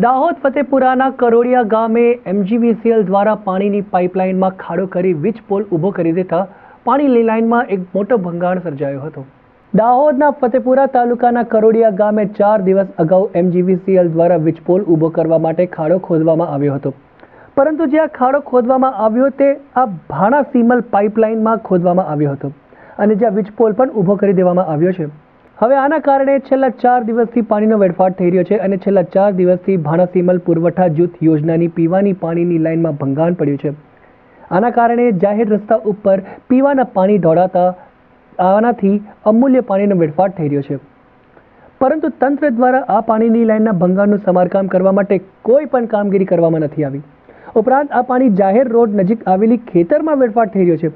દાહોદ ફતેપુરાના કરોડિયા ગામે એમજીવીસીએલ દ્વારા પાણીની પાઇપલાઇનમાં ખાડો કરી વીજ પોલ ઊભો કરી દેતા પાણીની લાઇનમાં એક મોટો ભંગાણ સર્જાયો હતો। દાહોદના ફતેપુરા તાલુકાના કરોડિયા ગામે 4 દિવસ અગાઉ એમજીવીસીએલ દ્વારા વીજ પોલ ઊભો કરવા માટે ખાડો ખોદવામાં આવ્યો હતો, પરંતુ જ્યાં ખાડો ખોદવામાં આવ્યો તે આ ભાણા સીમલ પાઇપલાઇનમાં ખોદવામાં આવ્યો હતો અને જ્યાં વીજ પોલ પણ ઊભો કરી દેવામાં આવ્યો છે। હવે આના કારણે છેલ્લા 4 દિવસથી પાણીનો વેડફાટ થઈ રહ્યો છે અને છેલ્લા 4 દિવસથી ભાણા સીમલ પુરવઠા જૂથ યોજનાની પીવાની પાણીની લાઇનમાં ભંગાણ પડ્યું છે। આના કારણે જાહેર રસ્તા ઉપર પીવાના પાણી દોડાતા આનાથી અમૂલ્ય પાણીનો વેડફાટ થઈ રહ્યો છે, પરંતુ તંત્ર દ્વારા આ પાણીની લાઇનના ભંગાણનું સમારકામ કરવા માટે કોઈ પણ કામગીરી કરવામાં નથી આવી। ઉપરાંત આ પાણી જાહેર રોડ નજીક આવેલી ખેતરમાં વેડફાટ થઈ રહ્યો છે,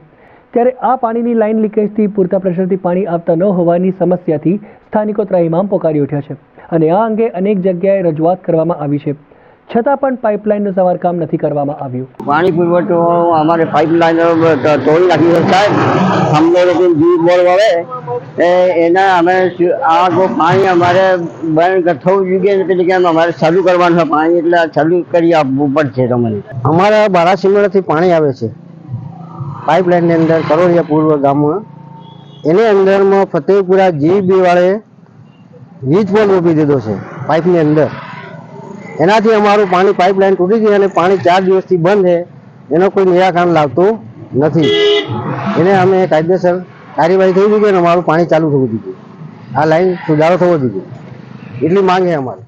ત્યારે આ પાણીની લાઇન લીકેજથી પૂરતા પ્રેશરથી પાણી આવતા ન હોવાની સમસ્યાથી સ્થાનિકો ત્રાહિમામ પોકારી ઉઠ્યા છે અને આ અંગે અનેક જગ્યાએ રજૂઆત કરવામાં આવી છે, છતાં પણ પાઇપલાઇનનું સમારકામ નથી કરવામાં આવ્યું। पानी पुरवठो हमारे पाइपलाइन तोड़ी रखी है साहब। हम लोग बीज बोल वाले एना हमें आ को पानी हमारे बंद थोड़ा जगह के हमारे चालू करवाना है पानी એટલે ચાલુ કરી આપવું પડશે તમને। અમારા બારાસીમળથી પાણી આવે છે પાઇપલાઇન ની અંદર કરોડિયા પૂર્વ ગામમાં, એની અંદરમાં ફતેપુરા જીબી વાળે વીજ પોલ મૂકી દીધો છે પાઇપની અંદર। એનાથી અમારું પાણી પાઇપલાઇન તૂટી ગઈ અને પાણી 4 દિવસથી બંધ છે, એનો કોઈ નિરાકરણ લાવતું નથી। એને અમે કાયદેસર કાર્યવાહી થઈ ગઈ અને અમારું પાણી ચાલુ થવું જોઈએ, આ લાઈન સુધારો થવો જોઈએ, એટલી માંગ છે અમારી।